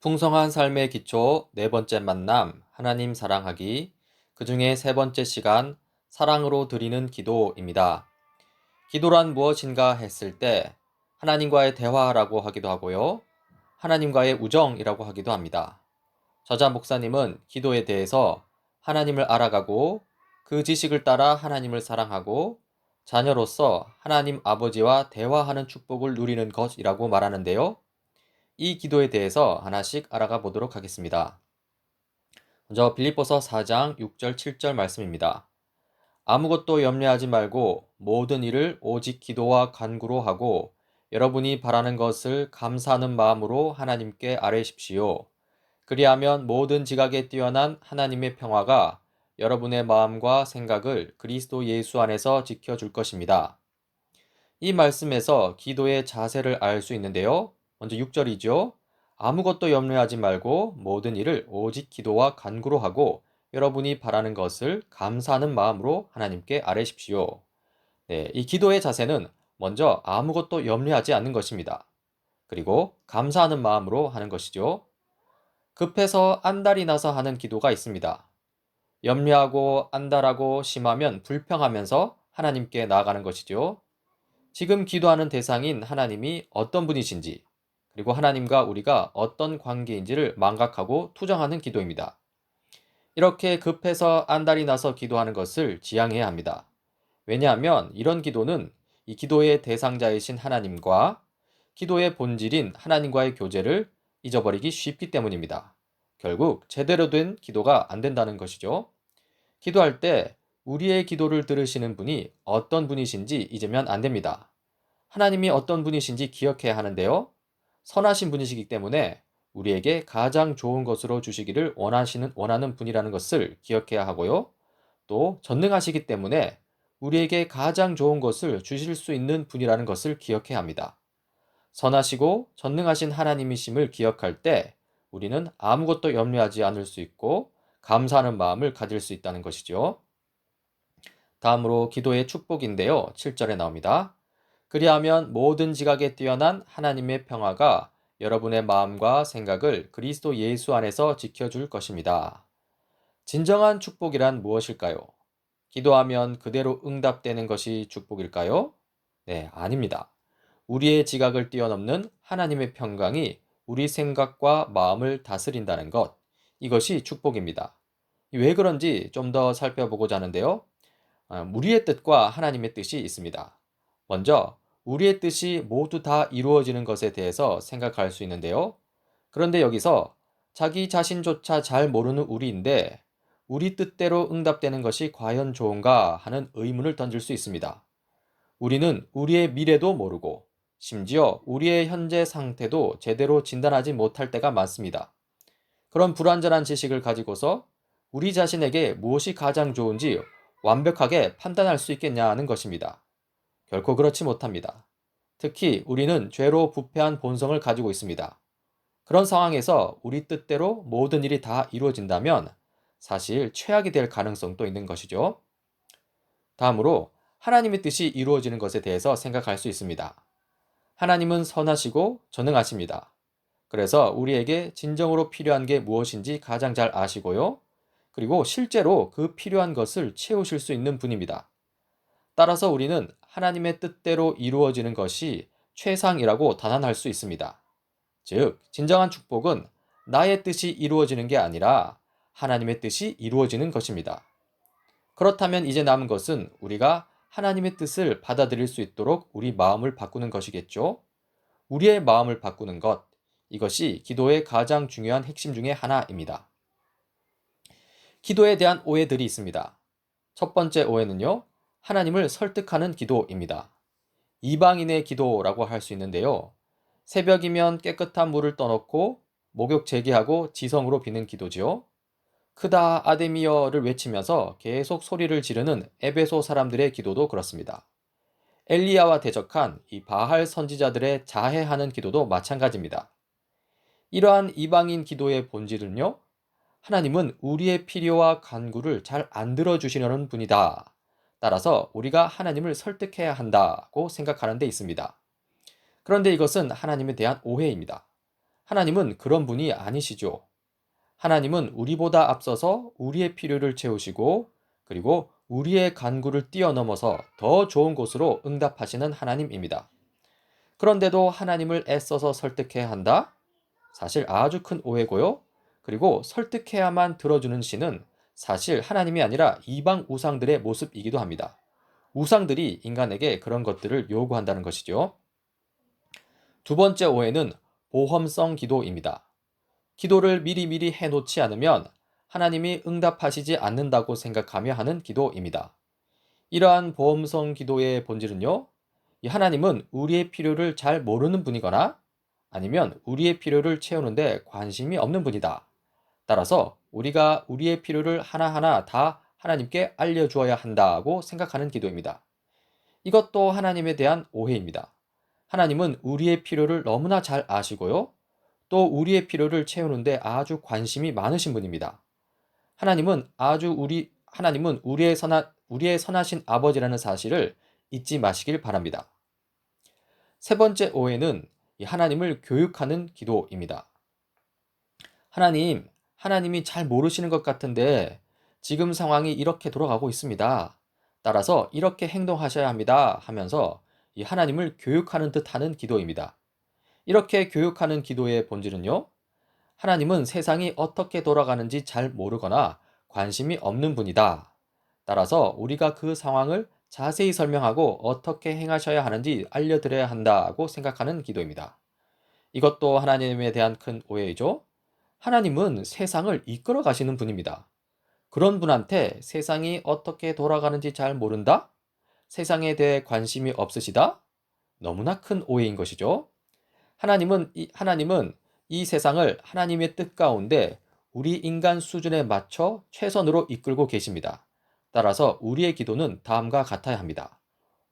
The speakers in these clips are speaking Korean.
풍성한 삶의 기초 네 번째 만남, 하나님 사랑하기. 그 중에 세 번째 시간, 사랑으로 드리는 기도입니다. 기도란 무엇인가 했을 때, 하나님과의 대화라고 하기도 하고요. 하나님과의 우정이라고 하기도 합니다. 저자 목사님은 기도에 대해서 하나님을 알아가고 그 지식을 따라 하나님을 사랑하고 자녀로서 하나님 아버지와 대화하는 축복을 누리는 것이라고 말하는데요. 이 기도에 대해서 하나씩 알아가 보도록 하겠습니다. 먼저 빌립보서 4장 6절 7절 말씀입니다. 아무것도 염려하지 말고 모든 일을 오직 기도와 간구로 하고 여러분이 바라는 것을 감사하는 마음으로 하나님께 아뢰십시오. 그리하면 모든 지각에 뛰어난 하나님의 평화가 여러분의 마음과 생각을 그리스도 예수 안에서 지켜줄 것입니다. 이 말씀에서 기도의 자세를 알 수 있는데요. 먼저 6절이죠. 아무것도 염려하지 말고 모든 일을 오직 기도와 간구로 하고 여러분이 바라는 것을 감사하는 마음으로 하나님께 아뢰십시오. 네, 이 기도의 자세는 먼저 아무것도 염려하지 않는 것입니다. 그리고 감사하는 마음으로 하는 것이죠. 급해서 안달이 나서 하는 기도가 있습니다. 염려하고 안달하고 심하면 불평하면서 하나님께 나아가는 것이죠. 지금 기도하는 대상인 하나님이 어떤 분이신지, 그리고 하나님과 우리가 어떤 관계인지를 망각하고 투정하는 기도입니다. 이렇게 급해서 안달이 나서 기도하는 것을 지양해야 합니다. 왜냐하면 이런 기도는 이 기도의 대상자이신 하나님과 기도의 본질인 하나님과의 교제를 잊어버리기 쉽기 때문입니다. 결국 제대로 된 기도가 안 된다는 것이죠. 기도할 때 우리의 기도를 들으시는 분이 어떤 분이신지 잊으면 안 됩니다. 하나님이 어떤 분이신지 기억해야 하는데요. 선하신 분이시기 때문에 우리에게 가장 좋은 것으로 주시기를 원하는 분이라는 것을 기억해야 하고요. 또 전능하시기 때문에 우리에게 가장 좋은 것을 주실 수 있는 분이라는 것을 기억해야 합니다. 선하시고 전능하신 하나님이심을 기억할 때 우리는 아무것도 염려하지 않을 수 있고 감사하는 마음을 가질 수 있다는 것이죠. 다음으로 기도의 축복인데요. 7절에 나옵니다. 그리하면 모든 지각에 뛰어난 하나님의 평화가 여러분의 마음과 생각을 그리스도 예수 안에서 지켜줄 것입니다. 진정한 축복이란 무엇일까요? 기도하면 그대로 응답되는 것이 축복일까요? 네, 아닙니다. 우리의 지각을 뛰어넘는 하나님의 평강이 우리 생각과 마음을 다스린다는 것, 이것이 축복입니다. 왜 그런지 좀 더 살펴보고자 하는데요. 우리의 뜻과 하나님의 뜻이 있습니다. 먼저 우리의 뜻이 모두 다 이루어지는 것에 대해서 생각할 수 있는데요. 그런데 여기서 자기 자신조차 잘 모르는 우리인데 우리 뜻대로 응답되는 것이 과연 좋은가 하는 의문을 던질 수 있습니다. 우리는 우리의 미래도 모르고 심지어 우리의 현재 상태도 제대로 진단하지 못할 때가 많습니다. 그런 불완전한 지식을 가지고서 우리 자신에게 무엇이 가장 좋은지 완벽하게 판단할 수 있겠냐는 것입니다. 결코 그렇지 못합니다. 특히 우리는 죄로 부패한 본성을 가지고 있습니다. 그런 상황에서 우리 뜻대로 모든 일이 다 이루어진다면 사실 최악이 될 가능성도 있는 것이죠. 다음으로 하나님의 뜻이 이루어지는 것에 대해서 생각할 수 있습니다. 하나님은 선하시고 전능하십니다. 그래서 우리에게 진정으로 필요한 게 무엇인지 가장 잘 아시고요. 그리고 실제로 그 필요한 것을 채우실 수 있는 분입니다. 따라서 우리는 하나님의 뜻대로 이루어지는 것이 최상이라고 단언할 수 있습니다. 즉, 진정한 축복은 나의 뜻이 이루어지는 게 아니라 하나님의 뜻이 이루어지는 것입니다. 그렇다면 이제 남은 것은 우리가 하나님의 뜻을 받아들일 수 있도록 우리 마음을 바꾸는 것이겠죠. 우리의 마음을 바꾸는 것, 이것이 기도의 가장 중요한 핵심 중의 하나입니다. 기도에 대한 오해들이 있습니다. 첫 번째 오해는요, 하나님을 설득하는 기도입니다. 이방인의 기도라고 할 수 있는데요. 새벽이면 깨끗한 물을 떠놓고 목욕 재개하고 지성으로 비는 기도지요. 크다 아데미어를 외치면서 계속 소리를 지르는 에베소 사람들의 기도도 그렇습니다. 엘리야와 대적한 이 바할 선지자들의 자해하는 기도도 마찬가지입니다. 이러한 이방인 기도의 본질은요, 하나님은 우리의 필요와 간구를 잘 안 들어주시려는 분이다. 따라서 우리가 하나님을 설득해야 한다고 생각하는 데 있습니다. 그런데 이것은 하나님에 대한 오해입니다. 하나님은 그런 분이 아니시죠. 하나님은 우리보다 앞서서 우리의 필요를 채우시고 그리고 우리의 간구를 뛰어넘어서 더 좋은 곳으로 응답하시는 하나님입니다. 그런데도 하나님을 애써서 설득해야 한다? 사실 아주 큰 오해고요. 그리고 설득해야만 들어주는 신은 사실 하나님이 아니라 이방 우상들의 모습이기도 합니다. 우상들이 인간에게 그런 것들을 요구한다는 것이죠. 두 번째 오해는 보험성 기도입니다. 기도를 미리미리 해놓지 않으면 하나님이 응답하시지 않는다고 생각하며 하는 기도입니다. 이러한 보험성 기도의 본질은요, 이 하나님은 우리의 필요를 잘 모르는 분이거나 아니면 우리의 필요를 채우는데 관심이 없는 분이다. 따라서 우리가 우리의 필요를 하나하나 다 하나님께 알려주어야 한다고 생각하는 기도입니다. 이것도 하나님에 대한 오해입니다. 하나님은 우리의 필요를 너무나 잘 아시고요. 또 우리의 필요를 채우는데 아주 관심이 많으신 분입니다. 하나님은 우리의 선하신 아버지라는 사실을 잊지 마시길 바랍니다. 세 번째 오해는 하나님을 교육하는 기도입니다. 하나님이 잘 모르시는 것 같은데 지금 상황이 이렇게 돌아가고 있습니다. 따라서 이렇게 행동하셔야 합니다. 하면서 이 하나님을 교육하는 듯 하는 기도입니다. 이렇게 교육하는 기도의 본질은요, 하나님은 세상이 어떻게 돌아가는지 잘 모르거나 관심이 없는 분이다. 따라서 우리가 그 상황을 자세히 설명하고 어떻게 행하셔야 하는지 알려드려야 한다고 생각하는 기도입니다. 이것도 하나님에 대한 큰 오해이죠. 하나님은 세상을 이끌어 가시는 분입니다. 그런 분한테 세상이 어떻게 돌아가는지 잘 모른다? 세상에 대해 관심이 없으시다? 너무나 큰 오해인 것이죠. 하나님은 이 세상을 하나님의 뜻 가운데 우리 인간 수준에 맞춰 최선으로 이끌고 계십니다. 따라서 우리의 기도는 다음과 같아야 합니다.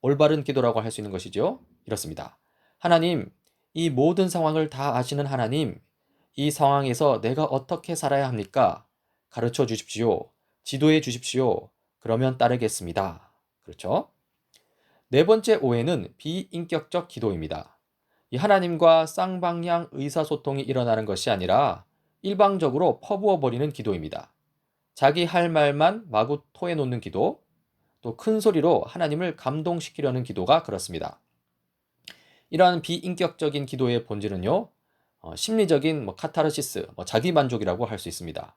올바른 기도라고 할 수 있는 것이죠. 이렇습니다. 하나님, 이 모든 상황을 다 아시는 하나님, 이 상황에서 내가 어떻게 살아야 합니까? 가르쳐 주십시오. 지도해 주십시오. 그러면 따르겠습니다. 그렇죠? 네 번째 오해는 비인격적 기도입니다. 이 하나님과 쌍방향 의사소통이 일어나는 것이 아니라 일방적으로 퍼부어 버리는 기도입니다. 자기 할 말만 마구 토해놓는 기도, 또 큰 소리로 하나님을 감동시키려는 기도가 그렇습니다. 이러한 비인격적인 기도의 본질은요, 심리적인 카타르시스, 자기 만족이라고 할 수 있습니다.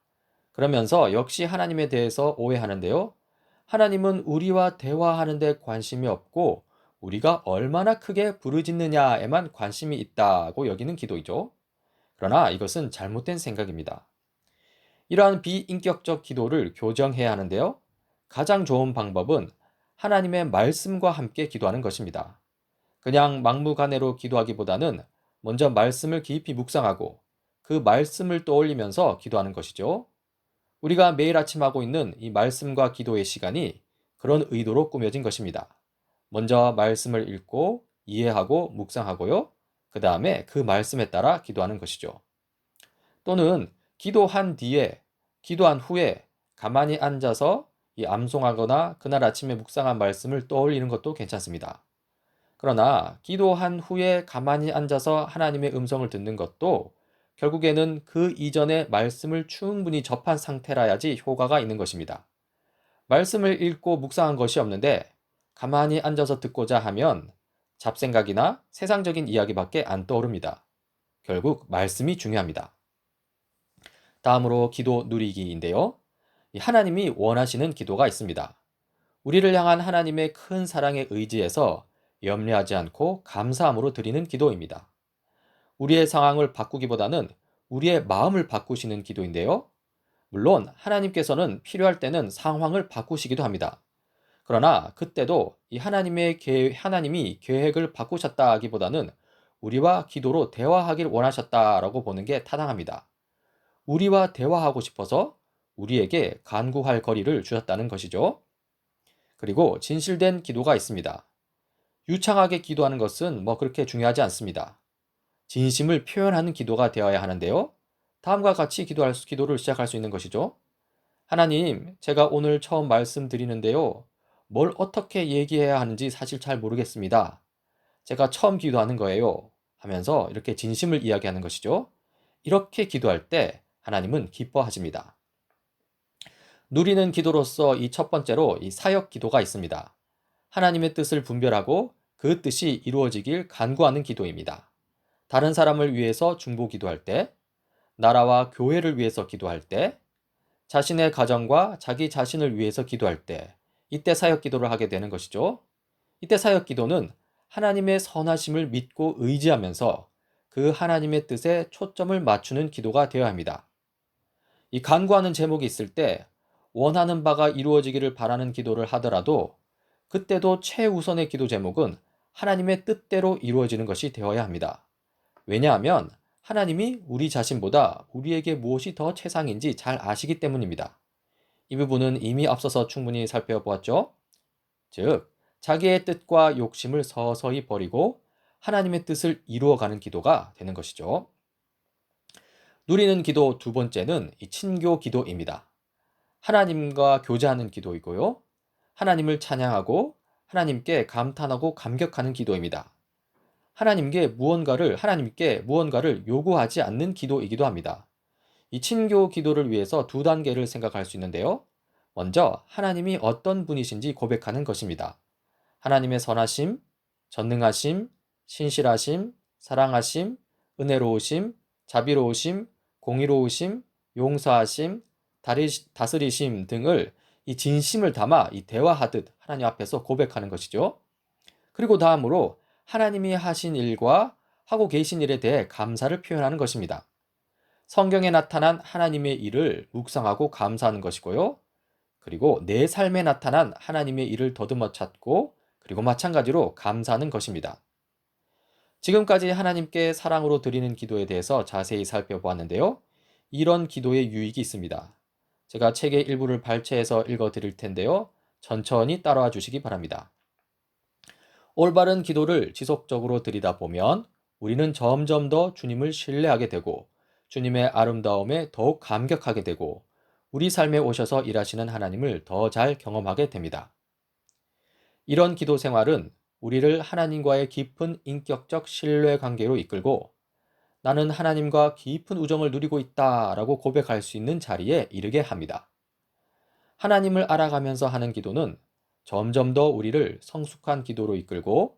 그러면서 역시 하나님에 대해서 오해하는데요. 하나님은 우리와 대화하는데 관심이 없고 우리가 얼마나 크게 부르짖느냐에만 관심이 있다고 여기는 기도이죠. 그러나 이것은 잘못된 생각입니다. 이러한 비인격적 기도를 교정해야 하는데요. 가장 좋은 방법은 하나님의 말씀과 함께 기도하는 것입니다. 그냥 막무가내로 기도하기보다는 먼저 말씀을 깊이 묵상하고 그 말씀을 떠올리면서 기도하는 것이죠. 우리가 매일 아침 하고 있는 이 말씀과 기도의 시간이 그런 의도로 꾸며진 것입니다. 먼저 말씀을 읽고 이해하고 묵상하고요. 그 다음에 그 말씀에 따라 기도하는 것이죠. 또는 기도한 후에 가만히 앉아서 이 암송하거나 그날 아침에 묵상한 말씀을 떠올리는 것도 괜찮습니다. 그러나 기도한 후에 가만히 앉아서 하나님의 음성을 듣는 것도 결국에는 그 이전에 말씀을 충분히 접한 상태라야지 효과가 있는 것입니다. 말씀을 읽고 묵상한 것이 없는데 가만히 앉아서 듣고자 하면 잡생각이나 세상적인 이야기밖에 안 떠오릅니다. 결국 말씀이 중요합니다. 다음으로 기도 누리기인데요. 하나님이 원하시는 기도가 있습니다. 우리를 향한 하나님의 큰 사랑에 의지해서 염려하지 않고 감사함으로 드리는 기도입니다. 우리의 상황을 바꾸기보다는 우리의 마음을 바꾸시는 기도인데요. 물론 하나님께서는 필요할 때는 상황을 바꾸시기도 합니다. 그러나 그때도 하나님이 계획을 바꾸셨다기보다는 우리와 기도로 대화하길 원하셨다라고 보는 게 타당합니다. 우리와 대화하고 싶어서 우리에게 간구할 거리를 주셨다는 것이죠. 그리고 진실된 기도가 있습니다. 유창하게 기도하는 것은 그렇게 중요하지 않습니다. 진심을 표현하는 기도가 되어야 하는데요. 다음과 같이 기도를 시작할 수 있는 것이죠. 하나님, 제가 오늘 처음 말씀드리는데요. 뭘 어떻게 얘기해야 하는지 사실 잘 모르겠습니다. 제가 처음 기도하는 거예요. 하면서 이렇게 진심을 이야기하는 것이죠. 이렇게 기도할 때 하나님은 기뻐하십니다. 누리는 기도로서 이 첫 번째로 이 사역 기도가 있습니다. 하나님의 뜻을 분별하고 그 뜻이 이루어지길 간구하는 기도입니다. 다른 사람을 위해서 중보 기도할 때, 나라와 교회를 위해서 기도할 때, 자신의 가정과 자기 자신을 위해서 기도할 때, 이때 사역 기도를 하게 되는 것이죠. 이때 사역 기도는 하나님의 선하심을 믿고 의지하면서 그 하나님의 뜻에 초점을 맞추는 기도가 되어야 합니다. 이 간구하는 제목이 있을 때 원하는 바가 이루어지기를 바라는 기도를 하더라도 그때도 최우선의 기도 제목은 하나님의 뜻대로 이루어지는 것이 되어야 합니다. 왜냐하면 하나님이 우리 자신보다 우리에게 무엇이 더 최상인지 잘 아시기 때문입니다. 이 부분은 이미 앞서서 충분히 살펴보았죠. 즉, 자기의 뜻과 욕심을 서서히 버리고 하나님의 뜻을 이루어가는 기도가 되는 것이죠. 누리는 기도 두 번째는 이 친교 기도입니다. 하나님과 교제하는 기도이고요. 하나님을 찬양하고 하나님께 감탄하고 감격하는 기도입니다. 하나님께 무언가를 요구하지 않는 기도이기도 합니다. 이 친교 기도를 위해서 두 단계를 생각할 수 있는데요. 먼저 하나님이 어떤 분이신지 고백하는 것입니다. 하나님의 선하심, 전능하심, 신실하심, 사랑하심, 은혜로우심, 자비로우심, 공의로우심, 용서하심, 다스리심 등을 이 진심을 담아 이 대화하듯 하나님 앞에서 고백하는 것이죠. 그리고 다음으로 하나님이 하신 일과 하고 계신 일에 대해 감사를 표현하는 것입니다. 성경에 나타난 하나님의 일을 묵상하고 감사하는 것이고요. 그리고 내 삶에 나타난 하나님의 일을 더듬어 찾고 그리고 마찬가지로 감사하는 것입니다. 지금까지 하나님께 사랑으로 드리는 기도에 대해서 자세히 살펴보았는데요. 이런 기도의 유익이 있습니다. 제가 책의 일부를 발췌해서 읽어 드릴 텐데요. 천천히 따라와 주시기 바랍니다. 올바른 기도를 지속적으로 드리다 보면 우리는 점점 더 주님을 신뢰하게 되고 주님의 아름다움에 더욱 감격하게 되고 우리 삶에 오셔서 일하시는 하나님을 더 잘 경험하게 됩니다. 이런 기도 생활은 우리를 하나님과의 깊은 인격적 신뢰 관계로 이끌고 나는 하나님과 깊은 우정을 누리고 있다라고 고백할 수 있는 자리에 이르게 합니다. 하나님을 알아가면서 하는 기도는 점점 더 우리를 성숙한 기도로 이끌고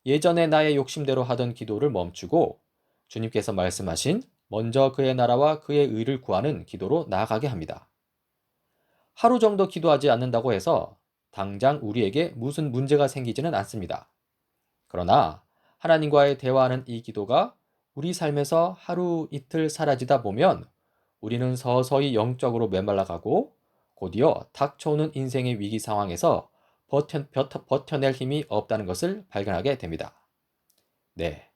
예전에 나의 욕심대로 하던 기도를 멈추고 주님께서 말씀하신 먼저 그의 나라와 그의 의를 구하는 기도로 나아가게 합니다. 하루 정도 기도하지 않는다고 해서 당장 우리에게 무슨 문제가 생기지는 않습니다. 그러나 하나님과의 대화하는 이 기도가 우리 삶에서 하루 이틀 사라지다 보면 우리는 서서히 영적으로 메말라가고 곧이어 닥쳐오는 인생의 위기 상황에서 버텨낼 힘이 없다는 것을 발견하게 됩니다. 네.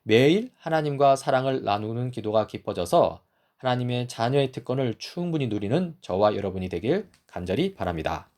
매일 하나님과 사랑을 나누는 기도가 깊어져서 하나님의 자녀의 특권을 충분히 누리는 저와 여러분이 되길 간절히 바랍니다.